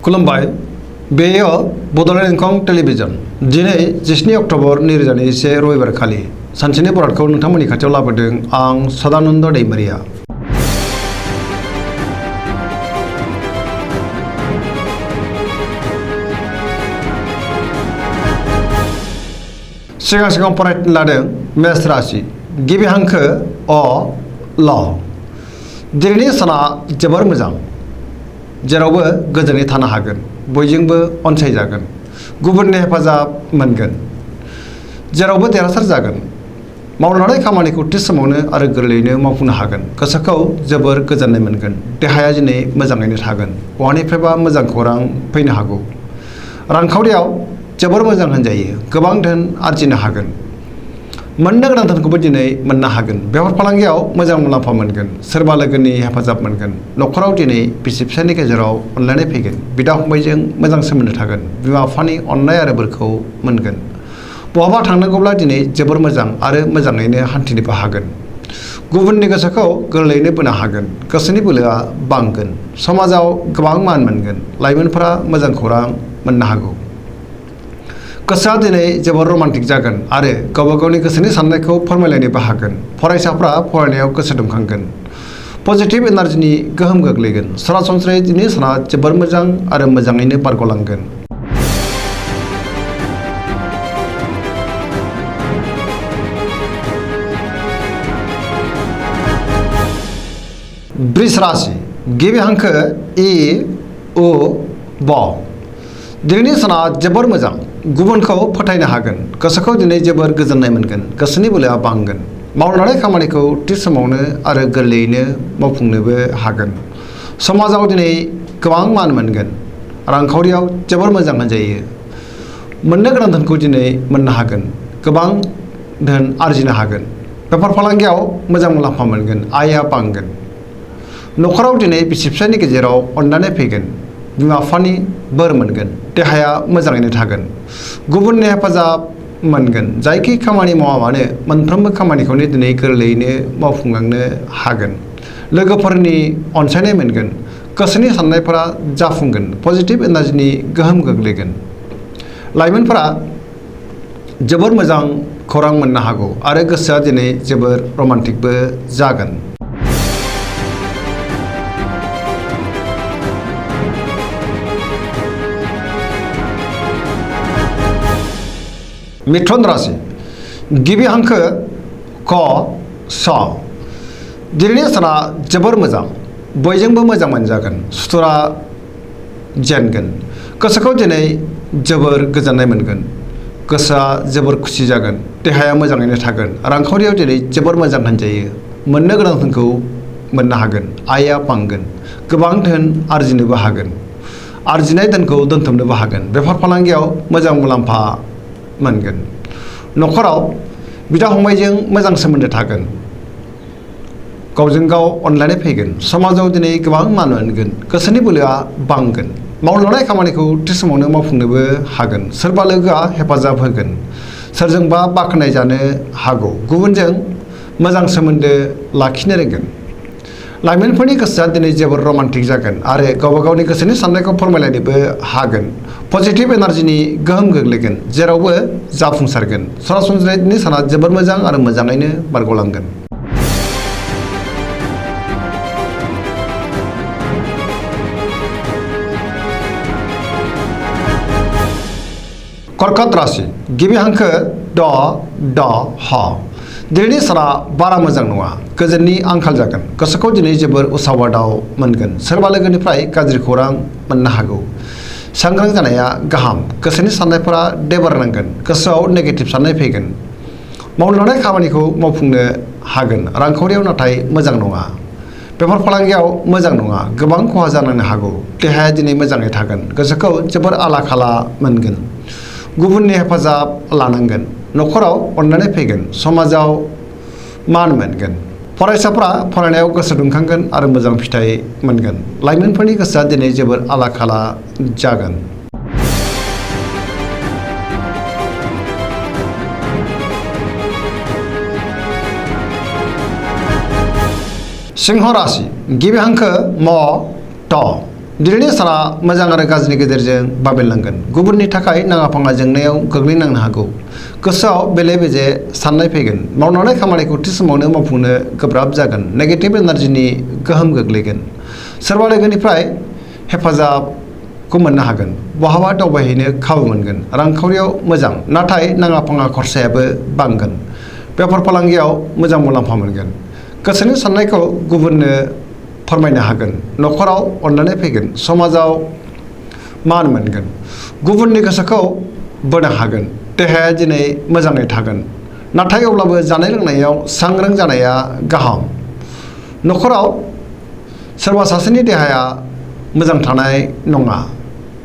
खुलुमबाय बेयो बड'लेण्ड इंखं टेलिभिजन दिनै 17 अक्ट'बर 2021 रबिबार खालि सानसेनि बरादखौ नोंथांमोननि खाथियाव लाबोदों आं सदानन्द दैमारिया। सिगां फरायनो लादों मेष राशि गिबि हांखो अ ल। दिनैनि साना जोबोर मोजां, जेरावबो गोजोनै थानो हागोन, बयजोंबो अनसायजागोन, गुबुननि हेफाजाब मोनगोन, जेरावबो देरहासार जागोन, मावनो लानाय खामानिखौ थि समावनो आरो गोरलैयैनो मावफुंनो हागोन, गोसोखौ जोबोर गोजोननाय मोनगोन, देहाया दिनै मोजाङैनो थागोन, बहानिफ्रायबा मोजां खौरां फैनो हागौ, रांखावरियाव जोबोर मोजां होनजायो, गोबां धोन आरजिनो हागोन, मोननो गोनां धोनखौबो दिनै मोननो हागोन, बेफार फालांगियाव मोजां मुलाम्फा मोनगोन, सोरबा लोगोनि हेफाजाब मोनगोन, न'खराव दिनै बिसि फिसायनि गेजेराव अनलायनाय फैगोन, बिदा फंबायजों मोजां सोमोन्दो थागोन, बिमा बिफानि अननाय आरो बोरखौ मोनगोन, बहाबा थांनांगौब्ला दिनै जोबोर मोजां आरो मोजाङैनो हान्थिनोबो हागोन, गुबुननि गोसोखौ गोरलैयैनो बोनो हागोन, गोसोनि बोलोआ बांगोन, समाजाव गोबां मान मोनगोन, लाइमोनफोरा मोजां खौरां मोननो हागौ, गोसोआ दिनै जोबोर रमान्टिक जागोन आरो गावबा गावनि गोसोनि साननायखौ फोरमायलायनोबो हागोन, फरायसाफ्रा फरायनायाव गोसो दुंखांगोन, पजिटिभ एनार्जिनि गोहोम गोग्लैगोन, सरासनस्रायै दिनै साना जोबोर मोजां आरो मोजाङैनो बारग'लांगोन। वृष राशि गिबि हांखो इ उ ब। दिनैनि साना जोबोर मोजां, गुबुनखौ फोथायनो हागोन, गोसोखौ दिनै जोबोर गोजोननाय मोनगोन, गोसोनि बोलोआ बांगोन, मावनो लानाय खामानिखौ थि समावनो आरो गोरलैयैनो मावफुंनोबो हागोन, समाजाव दिनै गोबां मान मोनगोन, रांखावरियाव जोबोर मोजां होनजायो, मोननो गोनां धोनखौ दिनै मोननो हागोन, गोबां धोन आरजिनो हागोन, बेफार फालांगियाव मोजां मुलाम्फा मोनगोन, आयआ बांगोन, न'खराव दिनै बिसि फिसायनि गेजेराव अनलायनाय फैगोन, बिमा बिफानि बोर मोनगोन, देहाया मोजाङैनो थागोन, गुबुननि हेफाजाब मोनगोन, जायखि खामानि मावा मानो मोनफ्रोमबो खामानिखौनो दिनै गोरलैयैनो मावफुंलांनो हागोन, लोगोफोरनि अनसायनाय मोनगोन, गोसोनि साननायफोरा जाफुंगोन, पजिटिभ एनार्जिनि गोहोम गोग्लैगोन, लाइमोनफोरा जोबोर मोजां खौरां मोननो हागौ आरो गोसोआ दिनै जोबोर रमान्टिकबो जागोन। मिथुन राशि गिबि हांखो क स। दिनैनि साना जोबोर मोजां, बयजोंबो मोजां मोनजागोन, सुथुरा जेनगोन, गोसोखौ दिनै जोबोर गोजोननाय मोनगोन, गोसोआ जोबोर खुसि जागोन, देहाया मोजाङैनो थागोन, रांखावरियाव दिनै जोबोर मोजां होनजायो, मोननो गोनां धोनखौ मोननो हागोन, आयआ बांगोन, गोबां धोन आरजिनोबो हागोन, आरजिनाय धोनखौ दोनथुमनोबो हागोन, बेफार फालांगियाव मोजां मुलाम्फा मोनगोन, न'खराव बिदा फंबायजों मोजां सोमोन्दो थागोन, गावजों गाव अनलायनाय फैगोन, समाजाव दिनै गोबां मान मोनगोन, गोसोनि बोलोआ बांगोन, मावनो लानाय खामानिखौ थि समावनो मावफुंनोबो हागोन, सोरबा लोगोआ हेफाजाब होगोन, सोरजोंबा बाख्नाय जानो हागौ, गुबुनजों मोजां सोमोन्दो लाखिनो रोंगोन, लाइमोनफोरनि गोसोआ दिनै जोबोर रमान्टिक जागोन आरो गावबा गावनि गोसोनि साननायखौ फोरमायलायनोबो हागोन, पजिटिभ एनार्जिनि गोहोम गोग्लैगोन, जेरावबो जाफुंसारगोन, सरासनस्रायै दिनै साना जोबोर मोजां आरो मोजाङैनो बारग'लांगोन। कर्कट राशि गिबि हांखो ड ड ह। दिनैनि साना बारा मोजां नङा, गोजोननि आंखाल जागोन, गोसोखौ दिनै जोबोर उसाव बादाव मोनगोन, सोरबा लोगोनिफ्राय गाज्रि खौरां मोननो हागौ, सांग्रां जानाया गाहाम, गोसोनि साननायफोरा देबारनांगोन, गोसोआव नेगेटिभ साननाय फैगोन, मावनो लानाय खामानिखौ मावफुंनो हागोन, रांखावरियाव नाथाय मोजां नङा, बेफार फालांगियाव मोजां नङा, गोबां खहा जानो हागौ, देहाया दिनै मोजाङै थागोन, गोसोखौ जोबोर आला खाला मोनगोन, गुबुननि हेफाजाब लानांगोन, न'खराव अनलायनाय फैगोन, समाजाव मान मोनगोन, फरायसाफ्रा फरायनायाव गोसो दुंखांगोन आरो मोजां फिथाइ मोनगोन, लाइमोनफोरनि गोसोआ दिनै जोबोर आला खाला जागोन। सिंह राशि गिबि हांखो म ट। दिनैनि साना मोजां आरो गाज्रिनि गेजेरजों बाबेनलांगोन। गुबुननि थाखाय नाङा फाङा जेंनायाव गोग्लैनांनो हागौ। गोसोआव बेले बेजे साननाय फैगोन। मावनांनाय खामानिखौ थि समावनो मावफुंनो गोब्राब जागोन। नेगेटिभ एनार्जिनि गोहोम गोग्लैगोन। सोरबा लोगोनिफ्राय हेफाजाबखौ मोननो हागोन। बहाबा दावबायहैनो खाबु मोनगोन। रांखावरियाव मोजां, नाथाय नाङा फाङा खरसायाबो बांगोन। बेफार फालांगियाव मोजां मुलाम्फा मोनगोन। गोसोनि साननायखौ गुबुननो फोरमायनो हागोन। न'खराव अननानै फैगोन। समाजाव मान मोनगोन। गुबुननि गोसोखौ बोनो हागोन। देहाया दिनै मोजाङै थागोन, नाथाय अब्लाबो जानाय लोंनायाव सांग्रां जानाया गाहाम। न'खराव सोरबा सासेनि देहाया मोजां थानाय नङा,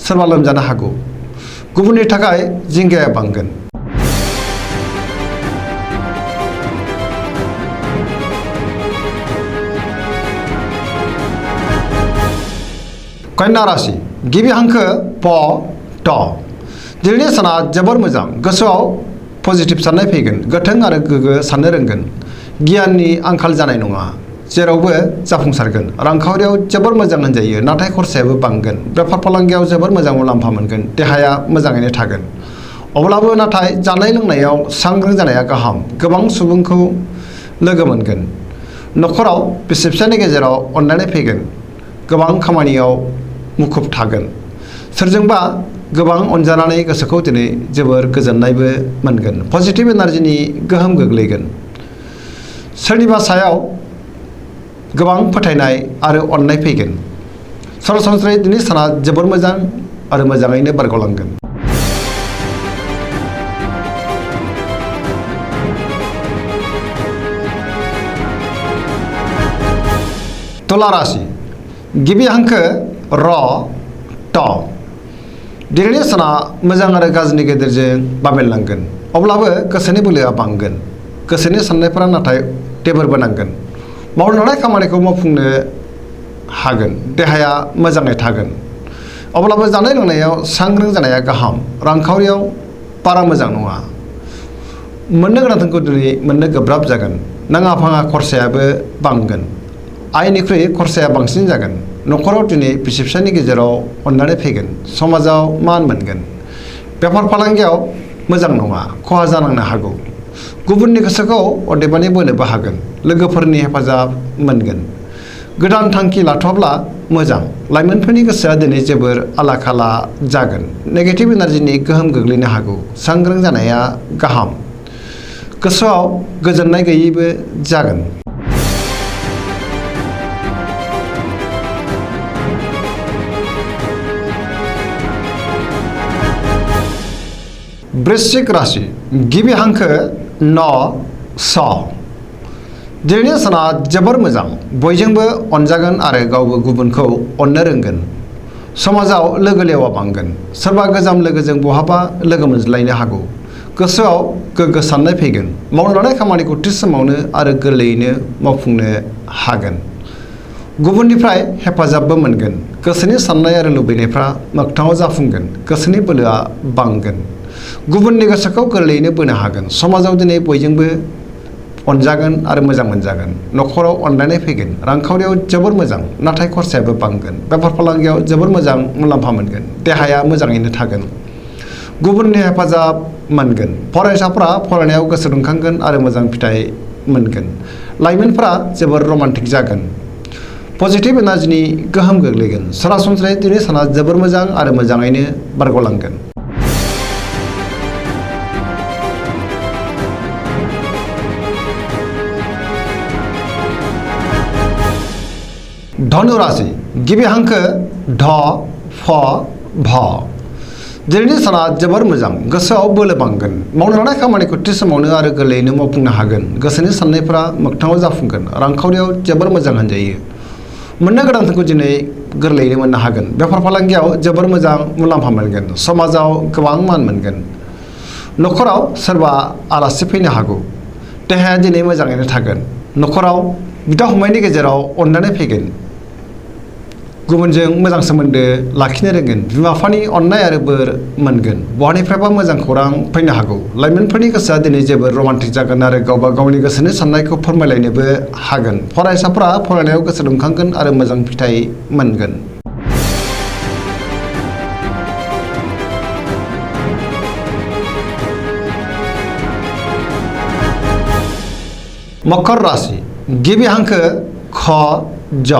सोरबा लोमजानो हागौ। गुबुननि थाखाय जिंगाया बांगोन। कन्या राशि गिबि हांखो प ट। दिनैनि साना जोबोर मोजां। गोसोआव पजिटिभ साननाय फैगोन। गोथों आरो गोग्गो साननो रोंगोन। गियाननि आंखाल जानाय नङा। जेरावबो जाफुंसारगोन। रांखावरियाव जोबोर मोजां होनजायो, नाथाय खरसायाबो बांगोन। बेफार फालांगियाव जोबोर मोजां मुलाम्फा मोनगोन। देहाया मोजाङैनो थागोन। अब्लाबो नाथाय जानाय लोंनायाव सांग्रां जानाया गाहाम। गोबां सुबुंखौ लोगो मोनगोन। न'खराव बिसि फिसायनि गेजेराव अनलायनाय फैगोन। गोबां खामानियाव मुखुब थागोन। सोरजोंबा गोबां अनजानानै गोसोखौ दिनै जोबोर गोजोननायबो मोनगोन। पजिटिभ एनार्जिनि गोहोम गोग्लैगोन। सोरनिबा सायाव गोबां फोथायनाय आरो अननाय फैगोन। सरासनस्रायै दिनै साना जोबोर मोजां आरो मोजाङैनो बारग'लांगोन। तुला राशि गिबि हांखो र ट। दिनैनि साना मोजां आरो गाज्रिनि गेजेरजों बाबेनलांगोन। अब्लाबो गोसोनि बोलोआ बांगोन। गोसोनि साननायफोरा नाथाय देबोरबो नांगोन। मावलांनाय खामानिखौ मावफुंनो हागोन। देहाया मोजाङै थागोन। अब्लाबो जानाय लोंनायाव सांग्रां जानाया गाहाम। रांखावरियाव बारा मोजां नङा। मोननो गोनांखौ दिनै मोननो गोब्राब जागोन। नाङा फाङा खरसायाबो बांगोन। आयनिख्रुइ खरसाया बांसिन जागोन। न'खराव दिनै बिसि फिसायनि गेजेराव अननानै फैगोन। समाजाव मान मोनगोन। बेफार फालांगियाव मोजां नङा, खहा जानांनो हागौ। गुबुननि गोसोखौ अदेबानि बोनोबो हागोन। लोगोफोरनि हेफाजाब मोनगोन। गोदान थांखि लाथ'ब्ला मोजां। लाइमोनफोरनि गोसोआ दिनै जोबोर आला खाला जागोन। नेगेटिभ एनार्जिनि गोहोम गोग्लैनो हागौ। सांग्रां जानाया गाहाम। गोसोआव गोजोननाय गैयैबो जागोन। वृश्चिक राशि गिबि हांखो न स। दिनैनि साना जोबोर मोजां। बयजोंबो अनजागोन आरो गावबो गुबुनखौ अननो रोंगोन। समाजाव लोगो लेवा बांगोन। सोरबा गोजाम लोगोजों बहाबा लोगो मोनज्लायनो हागौ। गोसोआव गोग्गो साननाय फैगोन। मावलांनाय खामानिखौ थि समावनो आरो गोरलैयैनो मावफुंनो हागोन। गुबुननिफ्राय हेफाजाबबो मोनगोन। गोसोनि साननाय आरो लुबैनायफ्रा मोगथाङाव जाफुंगोन। गोसोनि बोलोआ बांगोन। गुबुननि गोसोखौ गोरलैयैनो बोनो हागोन। समाजाव दिनै बयजोंबो अनजागोन आरो मोजां मोनजागोन। न'खराव अनलायनाय फैगोन। रांखावरियाव जोबोर मोजां, नाथाय खरसायाबो बांगोन। बेफार फालांगियाव जोबोर मोजां मुलाम्फा मोनगोन। देहाया मोजाङैनो थागोन। गुबुननि हेफाजाब मोनगोन। फरायसाफोरा फरायनायाव गोसो दुंखांगोन आरो मोजां फिथाइ मोनगोन। लाइमोनफोरा जोबोर रमान्टिक जागोन। पजिटिभ एनार्जिनि गोहोम गोग्लैगोन। सरासनस्रायै दिनै साना जोबोर मोजां आरो मोजाङैनो बारग'लांगोन। धनु राशि गिबि हांखो ढ फ भ। दिनैनि साना जोबोर मोजां। गोसोआव बोलो बांगोन। मावनो लानाय खामानिखौ थि समावनो आरो गोरलैयैनो मावफुंनो हागोन। गोसोनि साननायफोरा मोगथाङाव जाफुंगोन। रांखावरियाव जोबोर मोजां होनजायो। मोननो गोनांखौ दिनै गोरलैयैनो मोननो हागोन। बेफार फालांगियाव जोबोर मोजां मुलाम्फा मोनगोन। समाजाव गोबां मान मोनगोन। न'खराव सोरबा आलासि फैनो हागौ। देहाया दिनै मोजाङैनो थागोन। न'खराव बिदा फंबायनि गेजेराव अनलायनाय फैगोन। गुबुनजों मोजां सोमोन्दो लाखिनो रोंगोन। बिमा बिफानि अननाय आरो बोर मोनगोन। बहानिफ्रायबा मोजां खौरां फैनो हागौ। लाइमोनफोरनि गोसोआ दिनै जोबोर रमान्टिक जागोन आरो गावबा गावनि गोसोनि साननायखौ फोरमायलायनोबो हागोन। फरायसाफोरा फरायनायाव गोसो दुंखांगोन आरो मोजां फिथाइ मोनगोन। मकर राशि गिबि हांखो ख ज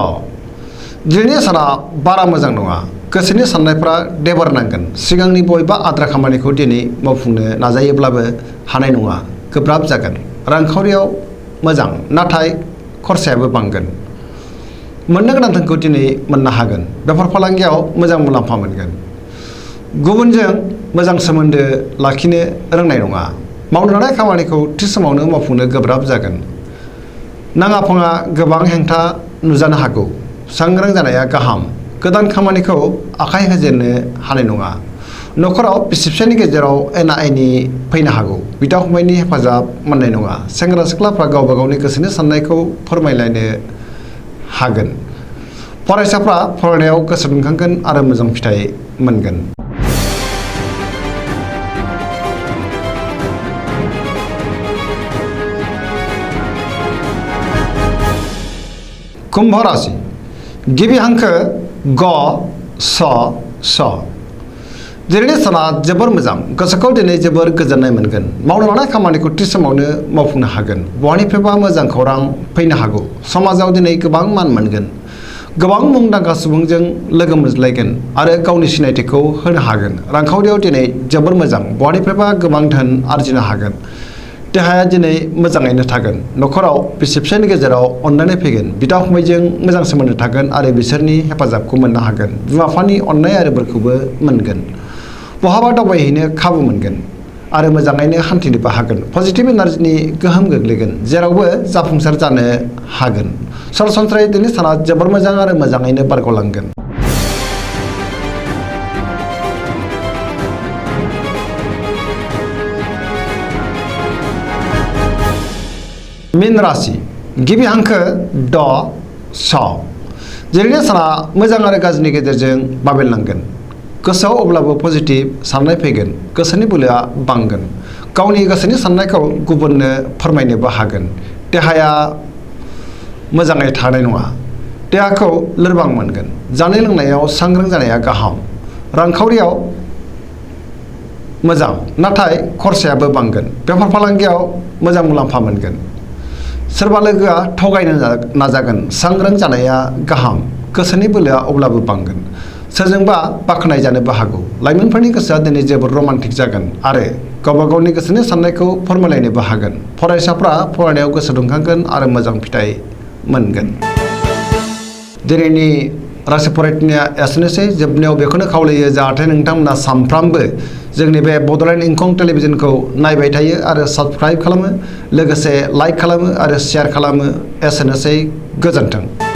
दिनैनि साना बारा मोजां नङा गोसोनि साननायफ्रा देबार नांगोन सिगांनि बबेबा आद्रा खामानिखौ दिनै मावफुंनो नाजायोब्लाबो हानाय नङा गोब्राब जागोन रांखावरियाव मोजां नाथाय खरसायाबो बांगोन मोननो गोनां धोनखौ दिनै मोननो हागोन बेफार फालांगियाव मोजां मुलाम्फा मोनगोन गुबुनजों मोजां सोमोन्दो लाखिनो रोंनाय नङा मावनो लानाय खामानिखौ थि समावनो मावफुंनो गोब्राब जागोन नाङा फाङा गोबां हेंथा नुजानो हागौ सांग्रां जानाया गाहाम गोदान खामानिखौ आखाइ होजेननो हानाय नङा न'खराव बिसि फिसायनि गेजेराव एना एनि फैनो हागौ बिदा फंबायनि हेफाजाब मोननाय नङा सेंग्रा सिख्लाफ्रा गावबा गावनि गोसोनि साननायखौ फोरमायलायनो हागोन फरायसाफ्रा फरायनायाव गोसो दुंखांगोन आरो मोजां फिथाइ मोनगोन कुम्भ राशि गिबि हांखो ग स स दिनैनि साना जोबोर मोजां गोसोखौ दिनै जोबोर गोजोननाय मोनगोन मावनो लानाय खामानिखौ थि समावनो मावफुंनो हागोन बहानिफ्रायबा मोजां खौरां फैनो हागौ समाजाव दिनै गोबां मान मोनगोन गोबां मुंदांखा सुबुंजों लोगो मोनज्लायगोन आरो गावनि सिनायथिखौ होनो हागोन रांखावरियाव दिनै जोबोर मोजां बहानिफ्रायबा गोबां धोन आरजिनो हागोन देहाया दिनै मोजाङैनो थागोन न'खराव बिसि फिसायनि गेजेराव अनलायनाय फैगोन बिदा फंबायजों मोजां सोमोन्दो थागोन आरो बिसोरनि हेफाजाबखौ मोननो हागोन बिमा बिफानि अननाय आरो बोरखौबो मोनगोन बहाबा दावबायहैनो खाबु मोनगोन आरो मोजाङैनो हान्थिनोबो हागोन पजिटिभ एनार्जिनि गोहोम गोग्लैगोन जेरावबो जाफुंसार जानो हागोन सरासनस्रायै दिनै साना जोबोर मोजां आरो मोजाङैनो बारग'लांगोन मीन राशि गिबि हांखो ड स दिनैनि साना मोजां आरो गाज्रिनि गेजेरजों बाबेलनांगोन गोसोआव अब्लाबो पजिटिभ साननाय फैगोन गोसोनि बोलोआ बांगोन गावनि गोसोनि साननायखौ गुबुननो फोरमायनोबो हागोन देहाया मोजाङै थानाय नङा देहाखौ लोरबां मोनगोन जानाय लोंनायाव सांग्रां जानाया गाहाम रांखावरियाव मोजां नाथाय खरसायाबो बांगोन बेफार फालांगियाव मोजां मुलाम्फा मोनगोन सोरबा लोगोआ थगायनो नाजागोन सांग्रां जानाया गाहाम गोसोनि बोलोआ अब्लाबो बांगोन सोरजोंबा बाख्नाय जानोबो हागौ लाइमोनफोरनि गोसोआ दिनै जोबोद रमान्टिक जागोन आरो गावबा गावनि गोसोनि साननायखौ फोरमायलायनोबो हागोन फरायसाफ्रा फरायनायाव गोसो दुंखांगोन आरो मोजां फिथाइ मोनगोन दिनैनि राशि फरायनाया एसेनोसै जोबनायाव बेखौनो खावलायो जाहाथे नोंथांमोना सानफ्रामबो जोंनि बे बड'लेण्ड इंखं टेलिभिजनखौ नायबाय थायो आरो साबस्क्राइब खालामो लोगोसे लाइक खालामो आरो शेयार खालामो एसेनोसै गोजोन्थों।